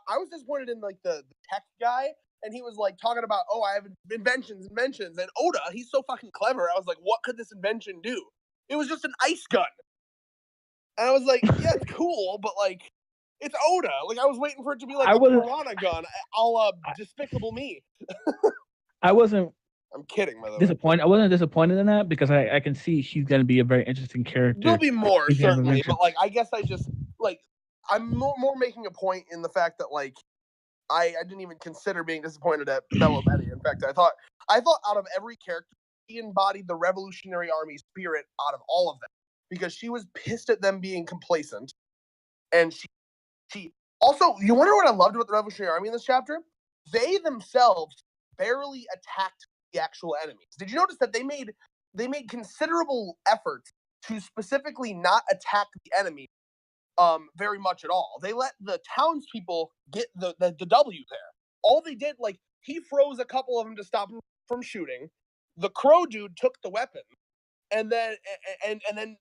I was disappointed in like the tech guy, and he was like talking about, "Oh, I have inventions." And Oda, he's so fucking clever. I was like, "What could this invention do?" It was just an ice gun, and I was like, "Yeah, it's cool, but like." It's Oda. Like I was waiting for it to be like a piranha gun, Despicable Me. I wasn't. I'm kidding, by the way. Disappointed. I wasn't disappointed in that because I can see she's going to be a very interesting character. There'll be more certainly, but like I guess I just like I'm more making a point in the fact that like I didn't even consider being disappointed at Bella Betty. In fact, I thought out of every character, she embodied the Revolutionary Army spirit out of all of them because she was pissed at them being complacent, and she also, you wonder what I loved about the Revolutionary Army in this chapter? They themselves barely attacked the actual enemies. Did you notice that they made considerable efforts to specifically not attack the enemy very much at all? They let the townspeople get the W there. All they did, like, he froze a couple of them to stop them from shooting. The crow dude took the weapon. And then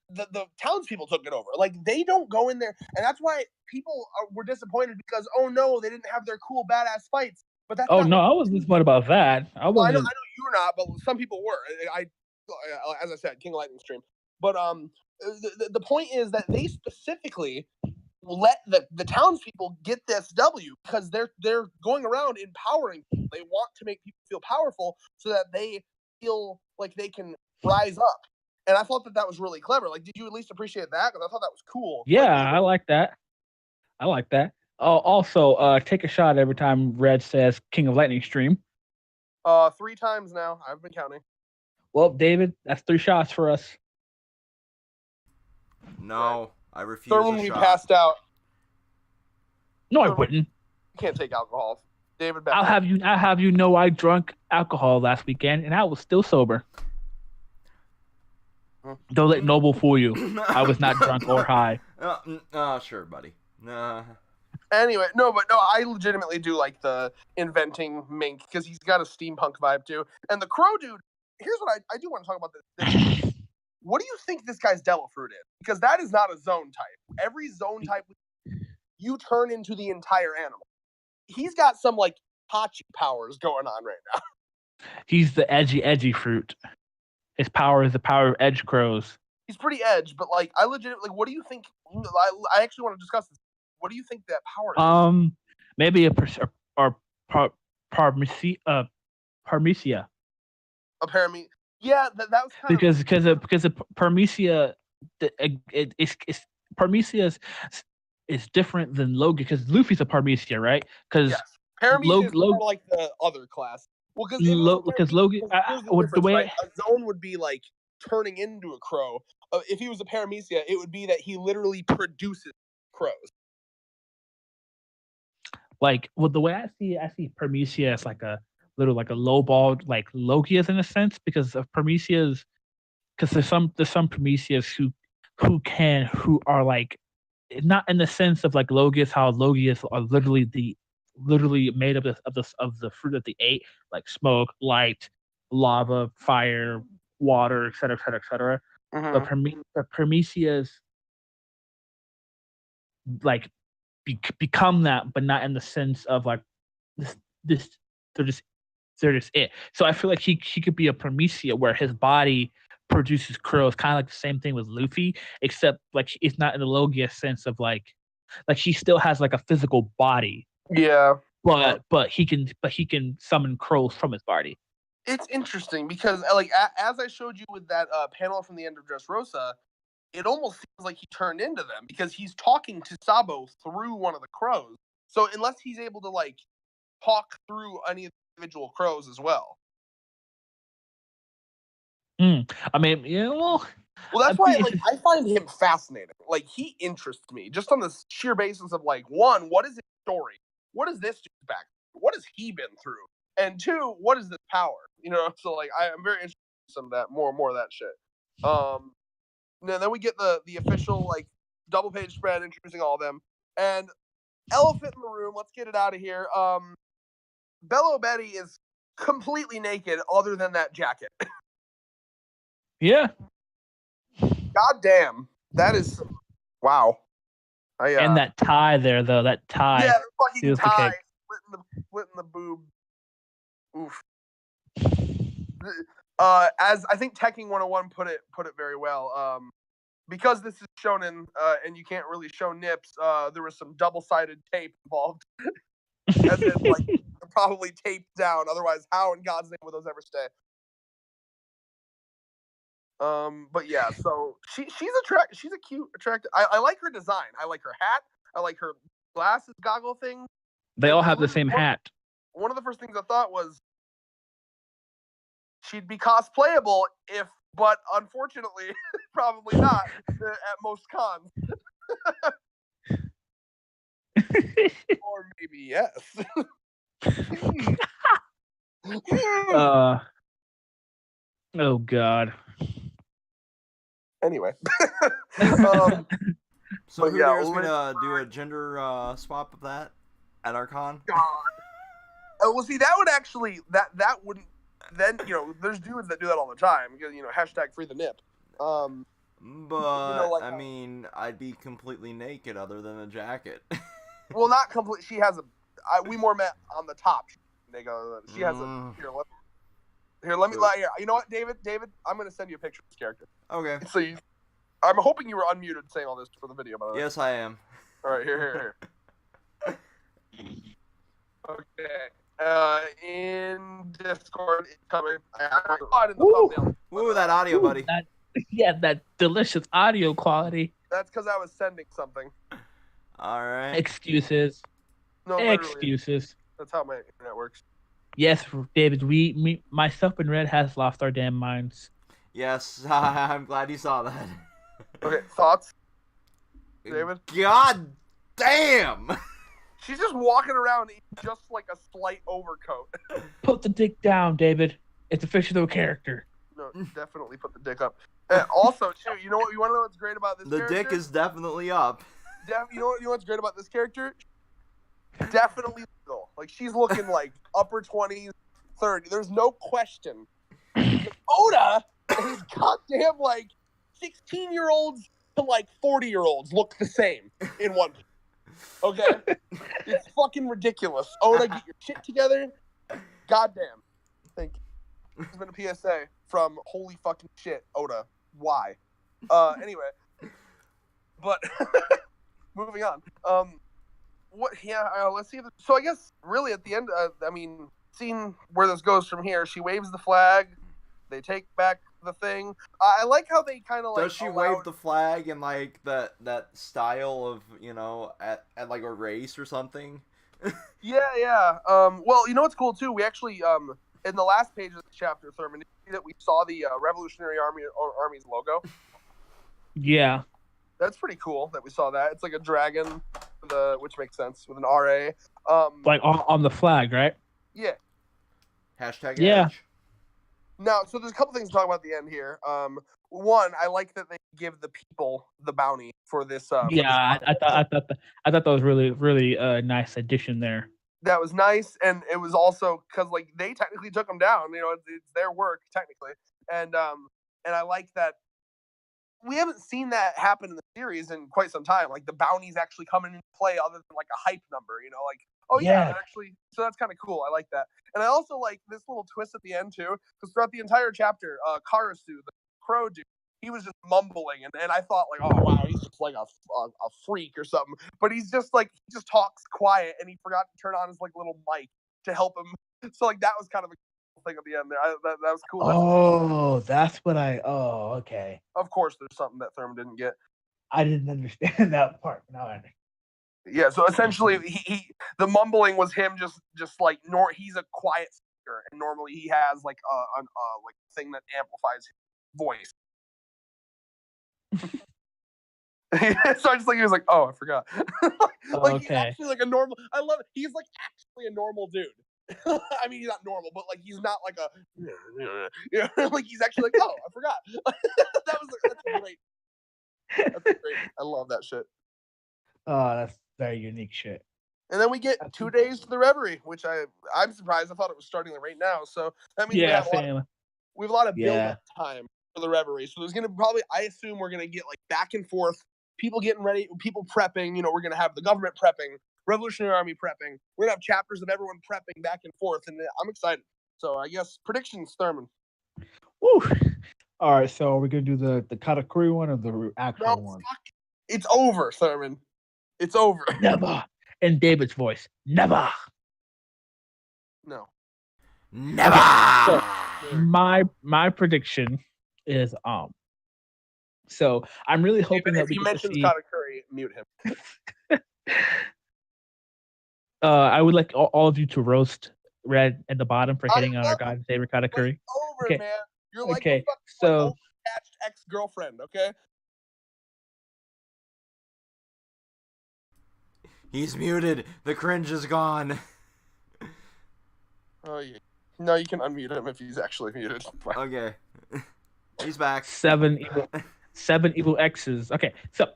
the townspeople took it over. Like, they don't go in there. And that's why people were disappointed because, oh, no, they didn't have their cool, badass fights. But that's I wasn't disappointed about that. I know you're not, but some people were. As I said, King of Lightning stream. But the point is that they specifically let the townspeople get this W because they're going around empowering people. They want to make people feel powerful so that they feel like they can rise up. And I thought that was really clever. Like, did you at least appreciate that? Because I thought that was cool. Yeah, I like that. Also, take a shot every time Red says King of Lightning stream. 3 times now. I've been counting. Well, David, that's 3 shots for us. No, I refuse. Third one we passed out. No, I wouldn't. You can't take alcohol. David, I'll have you know I drank alcohol last weekend and I was still sober. Don't let Noble fool you. I was not drunk or high. Sure, buddy. Anyway, I legitimately do like the inventing Mink because he's got a steampunk vibe too. And the crow dude, here's what I do want to talk about this. What do you think this guy's Devil Fruit is? Because that is not a zone type. Every zone type, you turn into the entire animal. He's got some like Hachi powers going on right now. He's the edgy fruit. His power is the power of edge crows. He's pretty edge, but like I legitimately, like, what do you think? I actually want to discuss this. What do you think that power is? Maybe Parmesia. Apparently, yeah, that was kind because Parmesia, Parmesia is different than Logan because Luffy's a Parmesia, right? Because yes. Paramecia is more like the other class. Well, because Logan, the way right? A zone would be like turning into a crow. If he was a Paramecia, it would be that he literally produces crows. Like, well, the way I see Paramecia as like little like a lowballed like Logias in a sense because of Prometheus. Because there's some Prometheus who are like not in the sense of like Logias, how Logias are literally made of the fruit that they ate, like smoke, light, lava, fire, water, etc., etc., etc. But Prometheus like become that, but not in the sense of like this they're just they're just it. So I feel like he could be a Prometheus where his body produces crows, kind of like the same thing with Luffy, except like it's not in the Logia sense of like he still has like a physical body. Yeah. But he can summon crows from his body. It's interesting because like as I showed you with that panel from the end of Dressrosa, it almost seems like he turned into them because he's talking to Sabo through one of the crows. So unless he's able to like talk through any of the individual crows as well. I mean, yeah, well, that's why like I find him fascinating. Like he interests me just on the sheer basis of like, one, what is his story? What is this dude's back? What has he been through? And two, what is this power? You know, so like I'm very interested in some of that, more of that shit. Then we get the official like double page spread introducing all of them. And elephant in the room, let's get it out of here. Bello Betty is completely naked other than that jacket. Yeah. God damn. That is wow. And that tie there though, that tie. Yeah, the fucking tie. Splitting the boob. Oof. As I think Tekking 101 put it very well. Because this is shonen, and you can't really show nips, there was some double-sided tape involved. As in, like, probably taped down. Otherwise, how in God's name would those ever stay? But yeah, so she's a cute, attractive. I like her design. I like her hat. I like her glasses, goggle thing. They all have the same hat. One of the first things I thought was she'd be cosplayable but unfortunately, probably not at most cons. Or maybe yes. Oh God. Anyway. So who dares me to do a gender swap of that at our con? God. Well, see, that would actually that wouldn't. Then there's dudes that do that all the time. Hashtag free the nip. But like, I mean, I'd be completely naked other than a jacket. Well, not complete. She has we more met on the top. They go. She has a here. Let me. You know what, David? I'm gonna send you a picture of this character. Okay. So I'm hoping you were unmuted saying all this for the video. By the way. Yes, I am. All right, here. Okay. In Discord, it's coming. I saw it in the thumbnail. Ooh, that audio, buddy. That delicious audio quality. That's because I was sending something. All right. Excuses. No, excuses. That's how my internet works. Yes, David. Myself and Red has lost our damn minds. Yes, I'm glad you saw that. Okay, thoughts, David? God damn! She's just walking around in just like a slight overcoat. Put the dick down, David. It's a fictional character. No, definitely put the dick up. Also, too, you want to know what's great about this character? The dick is definitely up. You know what's great about this character? Definitely legal. Like, she's looking like upper 20s, 30. There's no question. Oda and his goddamn, like, 16-year-olds to, like, 40-year-olds look the same in One Piece. Okay? It's fucking ridiculous. Oda, get your shit together. Goddamn. Thank you. It's been a PSA from holy fucking shit, Oda. Why? Anyway. But, moving on. Let's see. So I guess, really, at the end, seeing where this goes from here, she waves the flag. They take back the thing. I like how they kind of like. Does she wave the flag in like that style of at like a race or something? Yeah. Well, you know what's cool too? We actually in the last page of the chapter, Thurman, did you see that we saw the Revolutionary Army's logo? Yeah. That's pretty cool that we saw that. It's like a dragon, which makes sense with an RA. Like on the flag, right? Yeah. Hashtag Yeah. Edge. Now, so there's a couple things to talk about at the end here. One, I like that they give the people the bounty for this. Yeah, I thought that was really really nice addition there. That was nice, and it was also because like they technically took them down. You know, it's their work technically, and I like that we haven't seen that happen in the series in quite some time. Like the bounties actually coming into play, other than like a hype number. You know, like oh yeah, actually. So that's kind of cool. I like that, and I also like this little twist at the end too, because throughout the entire chapter, Karasu, the crow dude, he was just mumbling, and I thought like, oh wow, he's just like a freak or something. But he's just like he just talks quiet, and he forgot to turn on his like little mic to help him. So like that was kind of a thing at the end there. That was cool. Oh, that's what Oh, okay. Of course, there's something that Thurman didn't get. I didn't understand that part. Now I understand. Yeah, so essentially, he the mumbling was him just like he's a quiet speaker, and normally he has like a like thing that amplifies his voice. So I just like he was like, oh, I forgot. Like he's actually like a normal. I love it. He's like actually a normal dude. I mean, he's not normal, but like he's not like a, you know, like he's actually like, oh, I forgot. That's great. That's great. I love that shit. Oh, that's very unique shit. And then we get 2 days to the Reverie, which I'm surprised. I thought it was starting right now. So that means we have a lot of build-up time for the Reverie. So there's going to probably, I assume we're going to get like back and forth, people getting ready, people prepping. You know, we're going to have the government prepping, Revolutionary Army prepping. We're going to have chapters of everyone prepping back and forth. And I'm excited. So I guess predictions, Thurman. Woo. All right. So we're going to do the Katakuri one or the actual one? Fuck. It's over, Thurman. It's over. Never. In David's voice. Never. No. Never. Okay, so my prediction is so I'm really hoping that we get to see Katakuri, mute him. I would like all of you to roast Red at the bottom for hitting on our God's favorite Katakuri. Over, man. You're like okay, so ex-girlfriend, okay? He's muted. The cringe is gone. Oh, yeah. No, you can unmute him if he's actually muted. Okay. He's back. Seven evil X's. Okay, so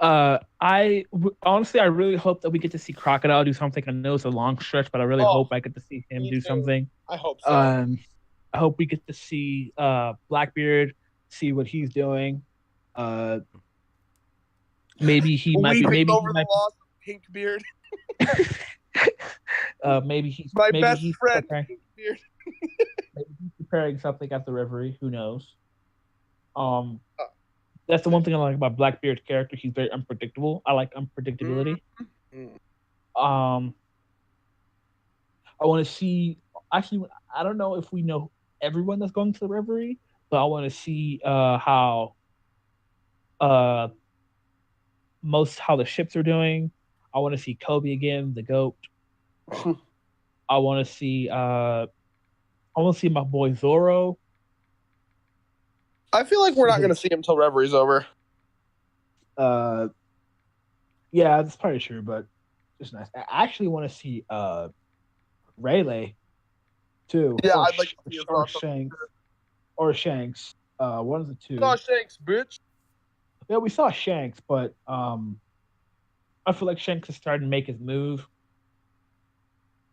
honestly, I really hope that we get to see Crocodile do something. I know it's a long stretch, but I really hope I get to see him do something. I hope so. I hope we get to see Blackbeard, see what he's doing. Maybe he might be. Maybe over the loss of Pinkbeard. Maybe he's my maybe best he's friend. Maybe he's preparing something at the Reverie. Who knows? That's the one thing I like about Blackbeard's character. He's very unpredictable. I like unpredictability. Mm-hmm. I want to see. Actually, I don't know if we know everyone that's going to the Reverie, but I want to see how how the ships are doing. I want to see Kobe again, the GOAT. I want to see my boy Zoro. I feel like we're not going to see him till Reverie's over. Yeah, that's probably true, but it's nice. I actually want to see Rayleigh too. Yeah, I'd like to see Shanks. Or Shanks. One of the two. Saw Shanks, bitch. Yeah, we saw Shanks, but I feel like Shanks is starting to make his move.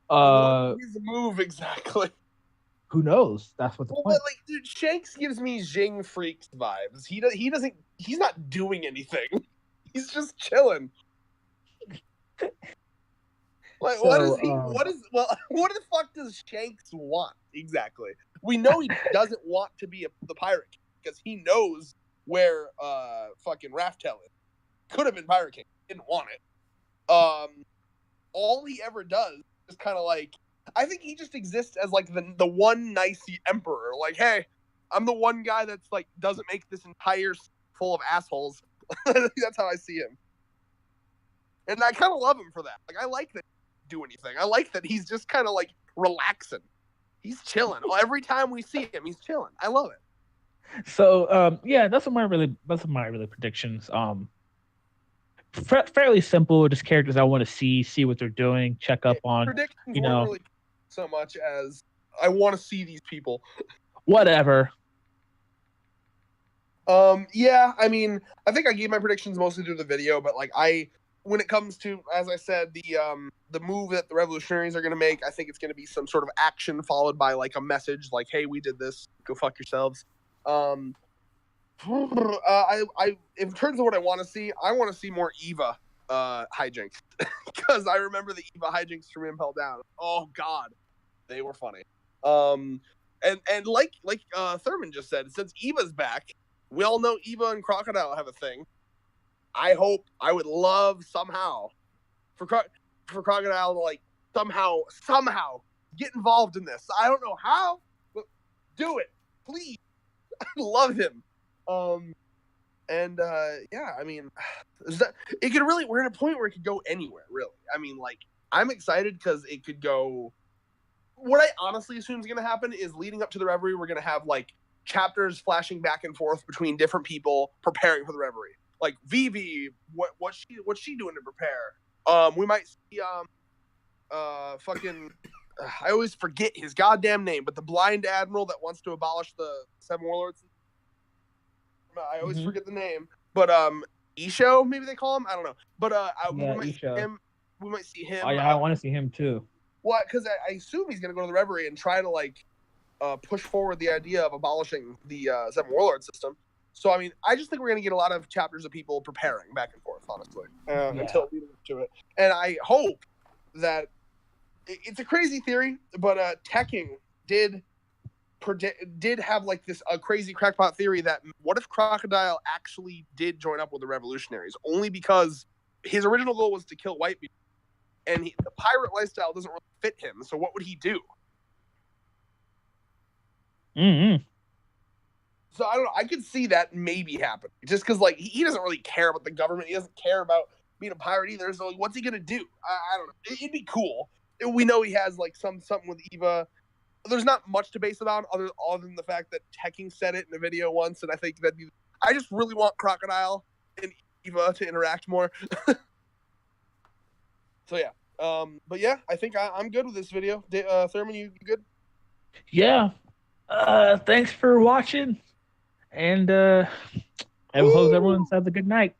His move exactly. Who knows? That's what the point. Like, dude, Shanks gives me Jing Freaks vibes. He's not doing anything. He's just chilling. Like, what the fuck does Shanks want exactly? We know he doesn't want to be the Pirate King because he knows where fucking Raftel is. Could have been Pirate King. Didn't want it. All he ever does is kind of like, I think he just exists as like the one nice emperor. Like, hey, I'm the one guy that's like doesn't make this entire full of assholes. That's how I see him, and I kind of love him for that. Like, I like that he doesn't do anything. I like that he's just kind of like relaxing. He's chilling. Every time we see him, he's chilling. I love it. So yeah, that's my predictions. Fairly simple, just characters I want to see what they're doing, check up on. Predictions weren't really so much as I want to see these people. Whatever. Yeah, I mean, I think I gave my predictions mostly through the video, but like when it comes to, as I said, the move that the revolutionaries are going to make, I think it's going to be some sort of action followed by like a message like, hey, we did this, go fuck yourselves. In terms of what I want to see more Eva hijinks because I remember the Eva hijinks from Impel Down. Oh God, they were funny. And like Thurman just said, since Eva's back, we all know Eva and Crocodile have a thing. I would love somehow for Crocodile to like somehow get involved in this. I don't know how, but do it, please. I love him. Yeah, I mean, it could really, we're at a point where it could go anywhere, really. I mean, like, I'm excited because it could go. What I honestly assume is going to happen is leading up to the Reverie, we're going to have like chapters flashing back and forth between different people preparing for the Reverie. Like Vivi, what's she doing to prepare? We might see fucking I always forget his goddamn name, but the blind admiral that wants to abolish the Seven Warlords. I always forget the name, but Isho, maybe they call him. I don't know, but we might see him. I want to see him too. What? Because I assume he's gonna go to the Reverie and try to like push forward the idea of abolishing the Seven Warlord system. So I mean, I just think we're gonna get a lot of chapters of people preparing back and forth, honestly, until leading up to it. And I hope that it's a crazy theory, but Tekking did have like this crazy crackpot theory that what if Crocodile actually did join up with the revolutionaries only because his original goal was to kill white people and the pirate lifestyle doesn't really fit him, so what would he do? So I don't know, I could see that maybe happen just because like he doesn't really care about the government, he doesn't care about being a pirate either, so like, what's he gonna do? I don't know, it'd be cool. We know he has like something with Eva. There's not much to base it on other than the fact that Tekking said it in a video once, and I think I just really want Crocodile and Eva to interact more. So yeah, but yeah, I think I'm good with this video. Thurman, you good? Yeah. Thanks for watching, and I hope everyone's had a good night.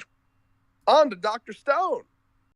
On to Dr. Stone.